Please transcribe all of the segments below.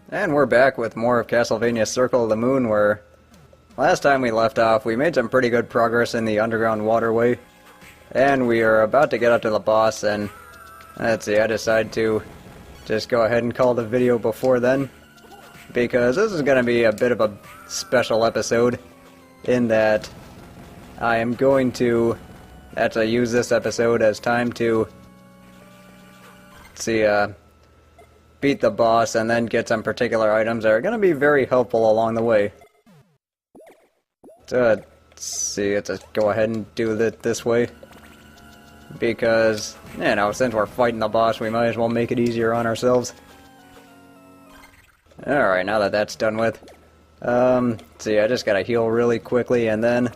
And we're back with more of Castlevania Circle of the Moon, where last time we left off, we made some pretty good progress in the underground waterway. And we are about to get up to the boss, and let's see, I decided to just go ahead and call the video before then, because this is going to be a bit of a special episode, in that I am going to actually use this episode as time to, beat the boss and then get some particular items that are going to be very helpful along the way. So, let's just go ahead and do it this way. Because, you know, since we're fighting the boss, we might as well make it easier on ourselves. Alright, now that that's done with. I just gotta heal really quickly, and then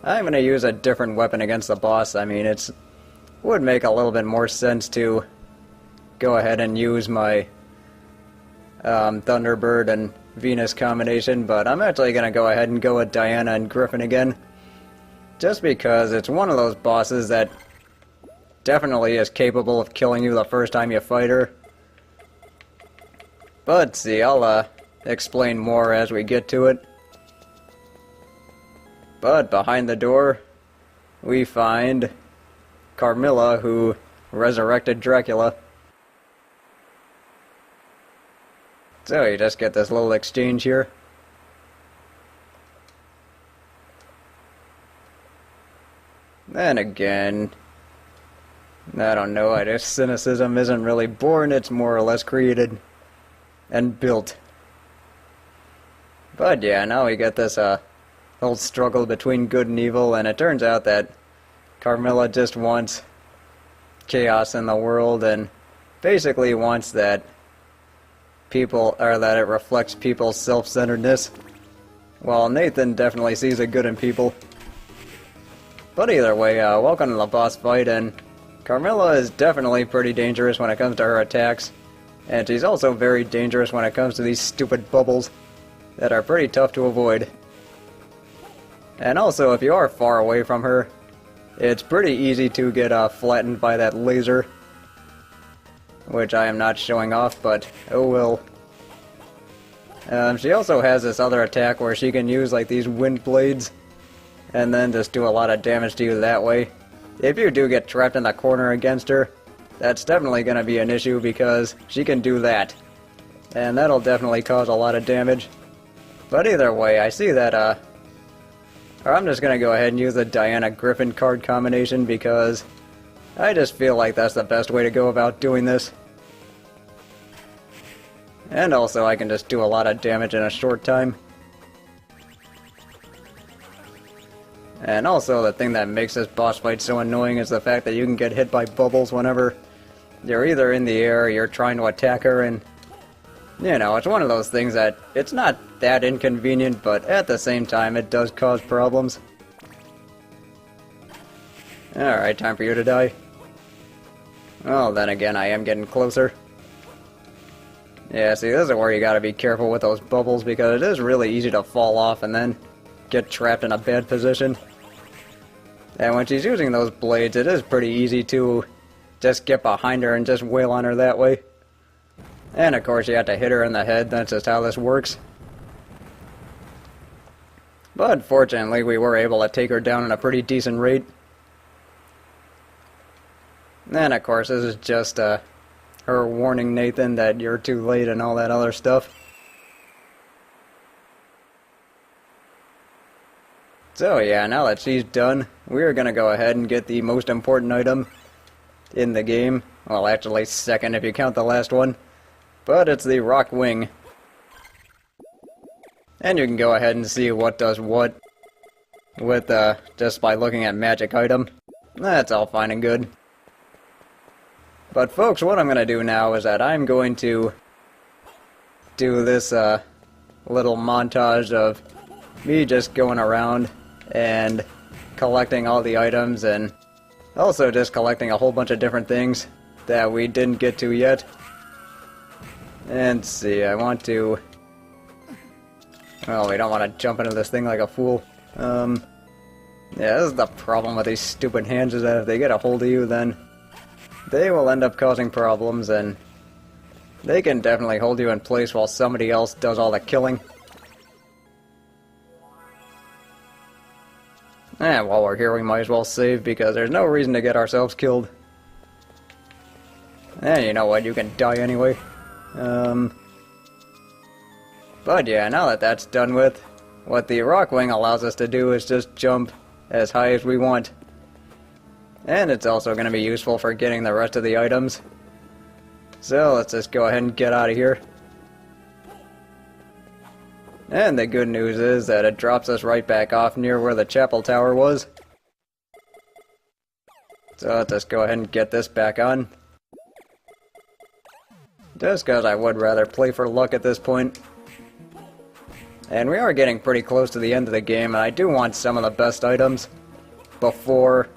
I'm gonna use a different weapon against the boss. I mean, would make a little bit more sense to go ahead and use my Thunderbird and Venus combination, but I'm actually going to go ahead and go with Diana and Griffin again, just because it's one of those bosses that definitely is capable of killing you the first time you fight her. But see, I'll explain more as we get to it. But behind the door, we find Carmilla, who resurrected Dracula. So you just get this little exchange here. Then again, I don't know, I guess cynicism isn't really born, it's more or less created and built. But yeah, now we get this whole struggle between good and evil, and it turns out that Carmilla just wants chaos in the world and basically wants that that it reflects people's self-centeredness, while Nathan definitely sees the good in people. But either way, welcome to the boss fight, and Carmilla is definitely pretty dangerous when it comes to her attacks, and she's also very dangerous when it comes to these stupid bubbles that are pretty tough to avoid. And also, if you are far away from her, it's pretty easy to get flattened by that laser, which I am not showing off, but oh well. She also has this other attack where she can use like these wind blades and then just do a lot of damage to you that way. If you do get trapped in the corner against her, that's definitely going to be an issue because she can do that. And that'll definitely cause a lot of damage. But either way, I see that, or I'm just going to go ahead and use the Diana Griffin card combination because I just feel like that's the best way to go about doing this. And also I can just do a lot of damage in a short time. And also the thing that makes this boss fight so annoying is the fact that you can get hit by bubbles whenever you're either in the air or you're trying to attack her, and you know, it's one of those things that it's not that inconvenient, but at the same time it does cause problems. Alright, time for you to die. Well, then again, I am getting closer. Yeah, see, this is where you gotta be careful with those bubbles, because it is really easy to fall off and then get trapped in a bad position. And when she's using those blades, it is pretty easy to just get behind her and just wail on her that way. And of course, you have to hit her in the head, that's just how this works. But fortunately, we were able to take her down at a pretty decent rate. And of course, this is just her warning Nathan that you're too late and all that other stuff. So yeah, now that she's done, we're gonna go ahead and get the most important item in the game. Well, actually second if you count the last one. But it's the Rock Wing. And you can go ahead and see what does what with just by looking at magic item. That's all fine and good. But folks, what I'm going to do now is that I'm going to do this little montage of me just going around and collecting all the items, and also just collecting a whole bunch of different things that we didn't get to yet. And see, I want to... Oh, we don't want to jump into this thing like a fool. Yeah, this is the problem with these stupid hands, is that if they get a hold of you, then they will end up causing problems, and They can definitely hold you in place while somebody else does all the killing. And while we're here, we might as well save, because there's no reason to get ourselves killed. And you know what, you can die anyway. But yeah, now that that's done with, what the rock wing allows us to do is just jump as high as we want. And it's also going to be useful for getting the rest of the items. So let's just go ahead and get out of here. And the good news is that it drops us right back off near where the chapel tower was. So let's just go ahead and get this back on. Just because I would rather play for luck at this point. And we are getting pretty close to the end of the game, and I do want some of the best items before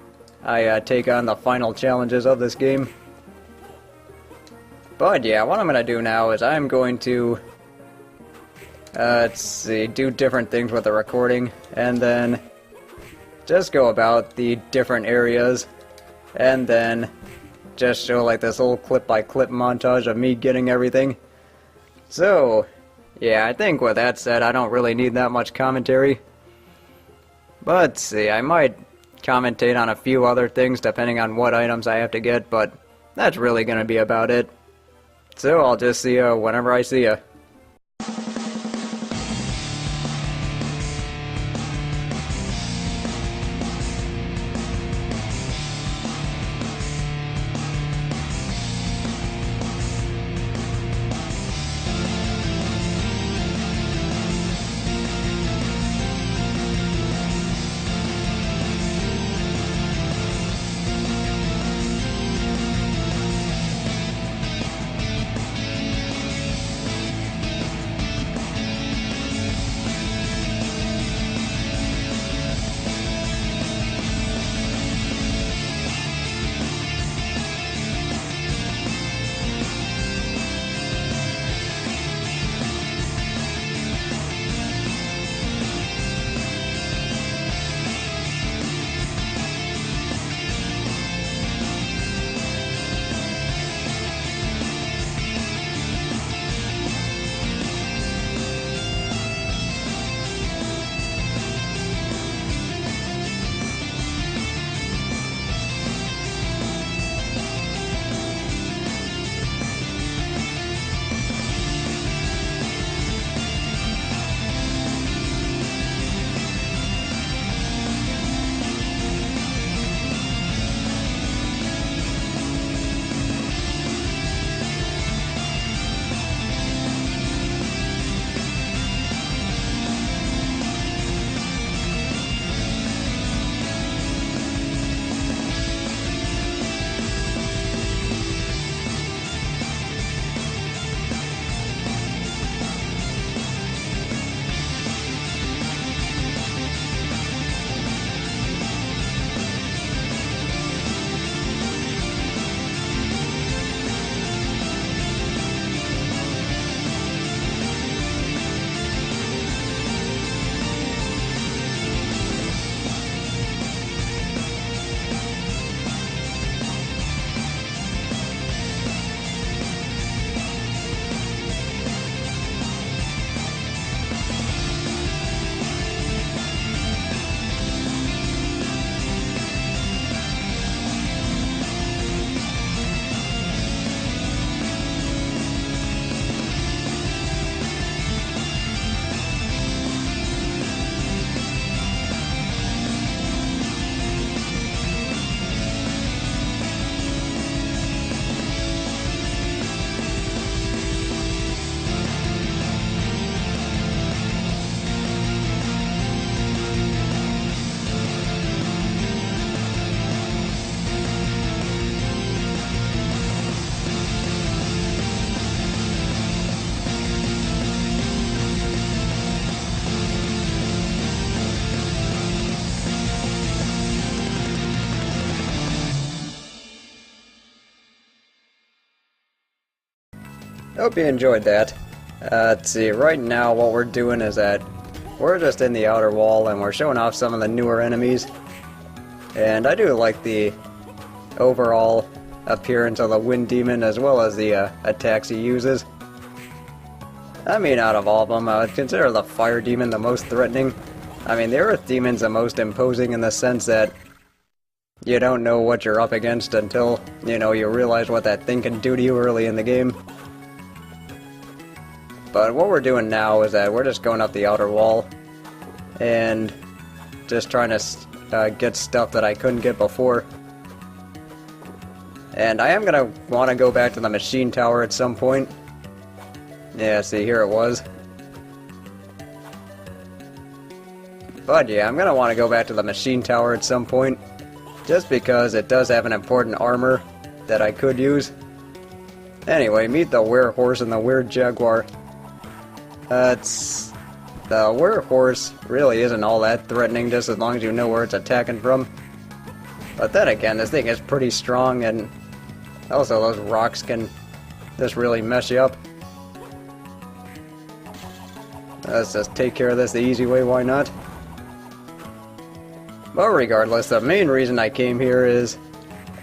I take on the final challenges of this game. But yeah, what I'm going to do now is I'm going to let's see, do different things with the recording, and then just go about the different areas, and then just show like this little clip-by-clip montage of me getting everything. So, yeah, I think with that said, I don't really need that much commentary. But let's see, I might commentate on a few other things depending on what items I have to get, but that's really going to be about it. So I'll just see you whenever I see you. Hope you enjoyed that. Let's see, right now what we're doing is that we're just in the outer wall and we're showing off some of the newer enemies. And I do like the overall appearance of the wind demon as well as the attacks he uses. I mean, out of all of them, I would consider the fire demon the most threatening. I mean, the earth demon's the most imposing in the sense that you don't know what you're up against until, you know, you realize what that thing can do to you early in the game. But what we're doing now is that we're just going up the outer wall and just trying to get stuff that I couldn't get before. And I am going to want to go back to the machine tower at some point. Yeah, see, here it was. But yeah, I'm going to want to go back to the machine tower at some point, just because it does have an important armor that I could use. Anyway, meet the werehorse and the were-jaguar. The werehorse really isn't all that threatening, just as long as you know where it's attacking from. But then again, this thing is pretty strong, and also those rocks can just really mess you up. Let's just take care of this the easy way, why not? But regardless, the main reason I came here is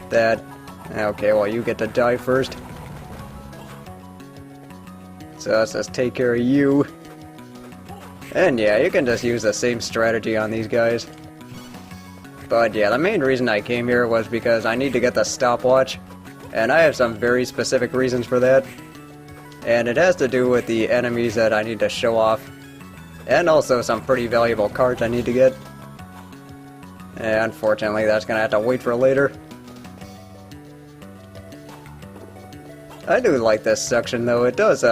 that... Okay, well, you get to die first. So let's just take care of you. And yeah, you can just use the same strategy on these guys. But yeah, the main reason I came here was because I need to get the stopwatch. And I have some very specific reasons for that. And it has to do with the enemies that I need to show off. And also some pretty valuable cards I need to get. And unfortunately, that's going to have to wait for later. I do like this section though. It does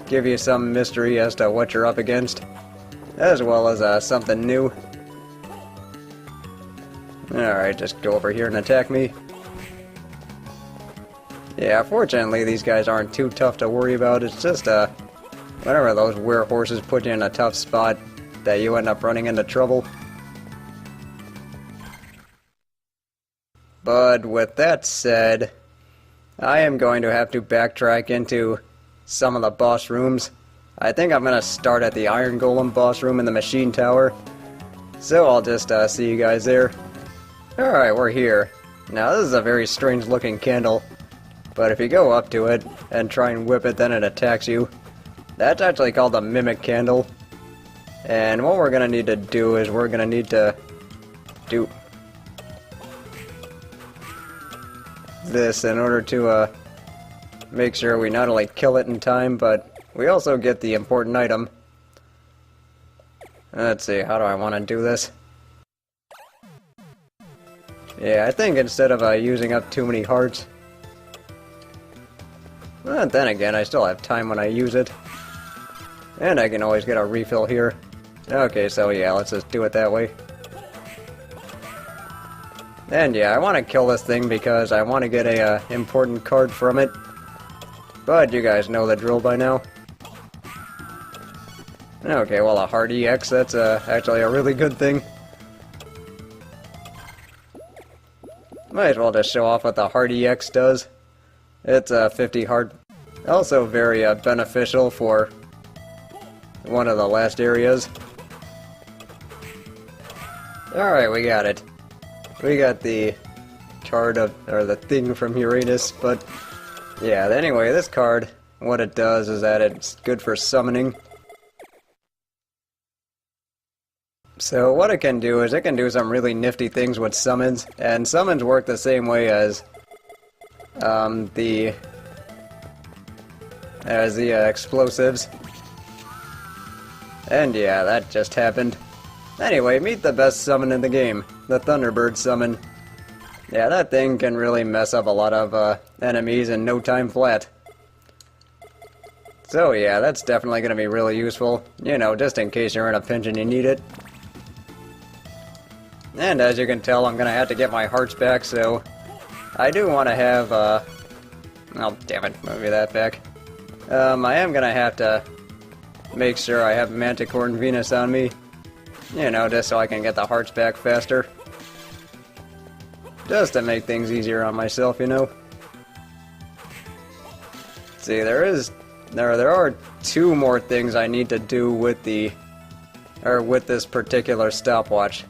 give you some mystery as to what you're up against, as well as something new. Alright, just go over here and attack me. Yeah, fortunately these guys aren't too tough to worry about. It's just whenever those werehorses put you in a tough spot that you end up running into trouble. But with that said, I am going to have to backtrack into some of the boss rooms. I think I'm going to start at the Iron Golem boss room in the Machine Tower. So I'll just see you guys there. Alright, we're here. Now this is a very strange looking candle. But if you go up to it and try and whip it, then it attacks you. That's actually called the Mimic Candle. And what we're going to need to do is we're going to need to do this in order to make sure we not only kill it in time, but we also get the important item. Let's see, how do I want to do this? Yeah, I think instead of using up too many hearts. But then again, I still have time when I use it. And I can always get a refill here. Okay, so yeah, let's just do it that way. And yeah, I want to kill this thing because I want to get a important card from it. But you guys know the drill by now. Okay, well, a hard EX, that's actually a really good thing. Might as well just show off what the hard EX does. It's 50 hard. Also very beneficial for one of the last areas. Alright, we got it. We got the card of, or the thing from Uranus, but yeah, anyway, this card, what it does is that it's good for summoning. So what it can do is it can do some really nifty things with summons, and summons work the same way as the explosives. And yeah, that just happened. Anyway, meet the best summon in the game, the Thunderbird summon. Yeah, that thing can really mess up a lot of enemies in no time flat. So yeah, that's definitely going to be really useful, you know, just in case you're in a pinch and you need it. And as you can tell, I'm going to have to get my hearts back, so I do want to have, oh damn it, move me that back. I am going to have to make sure I have Manticore and Venus on me, you know, just so I can get the hearts back faster. Just to make things easier on myself, you know. See, there are two more things I need to do with with this particular stopwatch.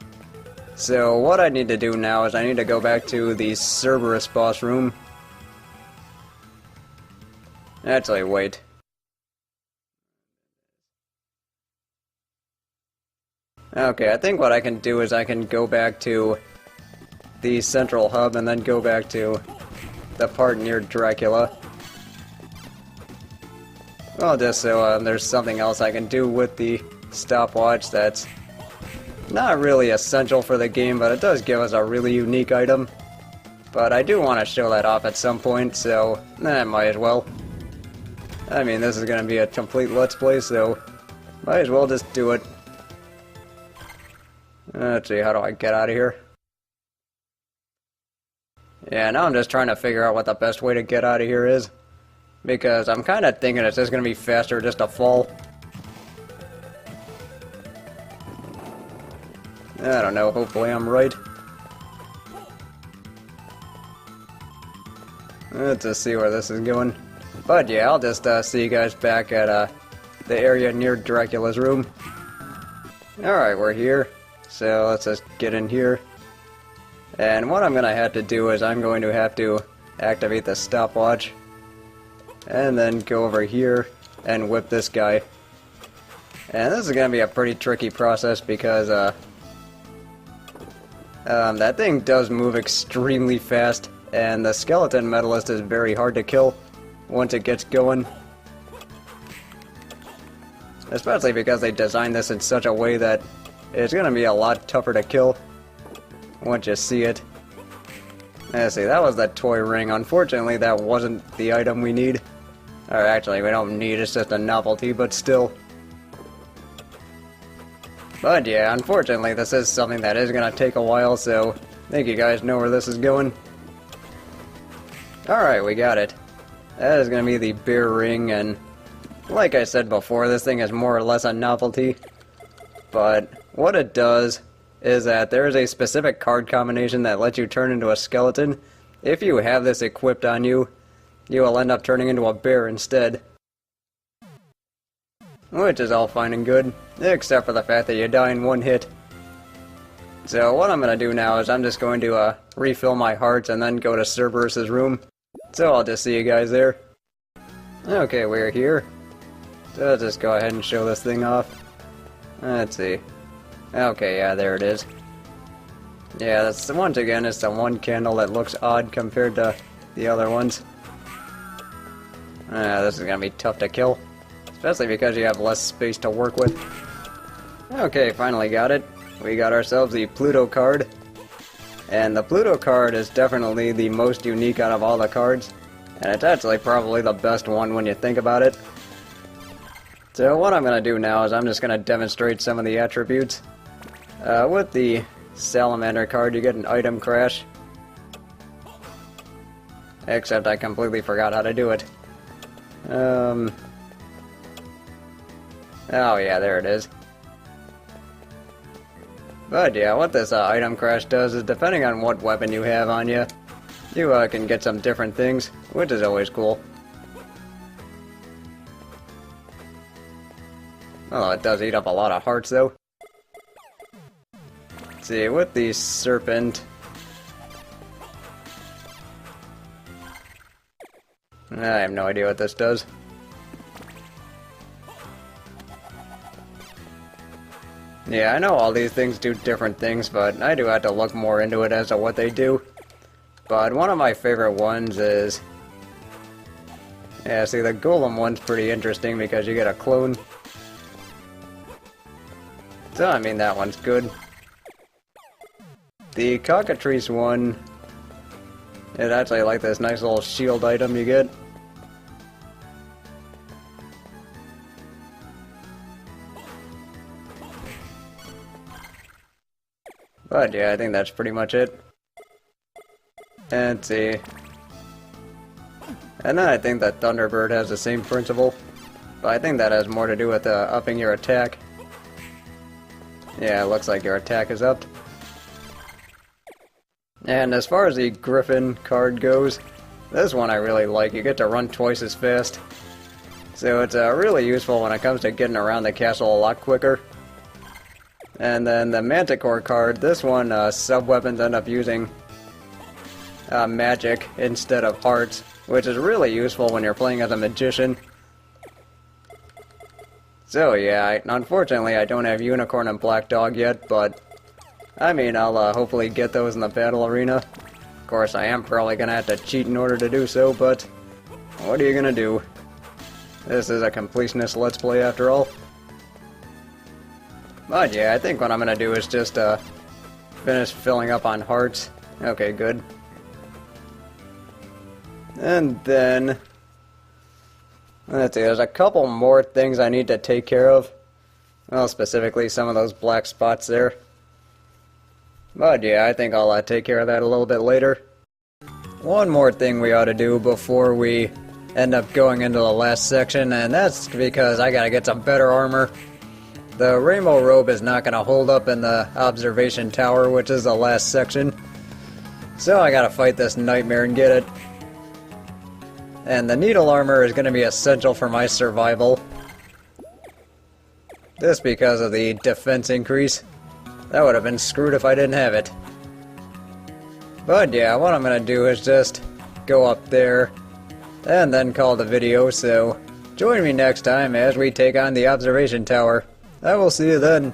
So what I need to do now is I need to go back to the Cerberus boss room Actually, wait. Okay, I think what I can do is I can go back to the central hub and then go back to the part near Dracula. Well, just so there's something else I can do with the stopwatch that's not really essential for the game, but it does give us a really unique item. But I do want to show that off at some point, so might as well. I mean, this is going to be a complete Let's Play, so might as well just do it. Let's see, how do I get out of here? Yeah, now I'm just trying to figure out what the best way to get out of here is. Because I'm kind of thinking it's just going to be faster just to fall. I don't know, hopefully I'm right. Let's just see where this is going. But yeah, I'll just see you guys back at the area near Dracula's room. Alright, we're here. So let's just get in here. And what I'm going to have to do is I'm going to have to activate the stopwatch. And then go over here and whip this guy. And this is going to be a pretty tricky process because that thing does move extremely fast. And the skeleton medalist is very hard to kill once it gets going. Especially because they designed this in such a way that it's going to be a lot tougher to kill once you see it. Let's see, that was the toy ring. Unfortunately, that wasn't the item we need. Or actually, we don't need, it's just a novelty, but still. But yeah, unfortunately, this is something that is going to take a while, so I think you guys know where this is going. Alright, we got it. That is going to be the bear ring, and like I said before, this thing is more or less a novelty. But what it does is that there is a specific card combination that lets you turn into a skeleton. If you have this equipped on you, you will end up turning into a bear instead. Which is all fine and good, except for the fact that you die in one hit. So what I'm going to do now is I'm just going to refill my hearts and then go to Cerberus's room. So I'll just see you guys there. Okay, we're here. So let's just go ahead and show this thing off. Let's see. Okay, yeah, there it is. Yeah, that's once again, it's the one candle that looks odd compared to the other ones. This is gonna be tough to kill, especially because you have less space to work with. Okay, finally got it. We got ourselves the Pluto card. And the Pluto card is definitely the most unique out of all the cards. And it's actually probably the best one when you think about it. So what I'm going to do now is I'm just going to demonstrate some of the attributes. With the Salamander card, you get an item crash. Except I completely forgot how to do it. Oh yeah, there it is. But yeah, what this item crash does is depending on what weapon you have on you, you can get some different things, which is always cool. Oh, it does eat up a lot of hearts though. Let's see, with the serpent, I have no idea what this does. Yeah, I know all these things do different things, but I do have to look more into it as to what they do. But one of my favorite ones is... Yeah, see, the Golem one's pretty interesting because you get a clone. So, I mean, that one's good. The Cockatrice one is actually like this nice little shield item you get. But yeah, I think that's pretty much it. And let's see. And then I think that Thunderbird has the same principle. But I think that has more to do with upping your attack. Yeah, it looks like your attack is upped. And as far as the Griffin card goes, this one I really like. You get to run twice as fast. So it's really useful when it comes to getting around the castle a lot quicker. And then the Manticore card, this one, sub-weapons end up using magic instead of hearts. which is really useful when you're playing as a magician. So yeah, unfortunately I don't have Unicorn and Black Dog yet, but I mean, I'll hopefully get those in the battle arena. Of course, I am probably gonna have to cheat in order to do so, but what are you gonna do? This is a completionist Let's Play after all. But yeah, I think what I'm gonna do is just finish filling up on hearts. Okay, good. And then, let's see, there's a couple more things I need to take care of. Well, specifically some of those black spots there. But yeah, I think I'll take care of that a little bit later. One more thing we ought to do before we end up going into the last section, and that's because I gotta get some better armor. The rainbow robe is not gonna hold up in the observation tower, which is the last section. So I gotta fight this nightmare and get it. And the needle armor is gonna be essential for my survival. Just because of the defense increase. That would have been screwed if I didn't have it. But yeah, what I'm gonna do is just go up there and then call the video, so join me next time as we take on the observation tower. I will see you then.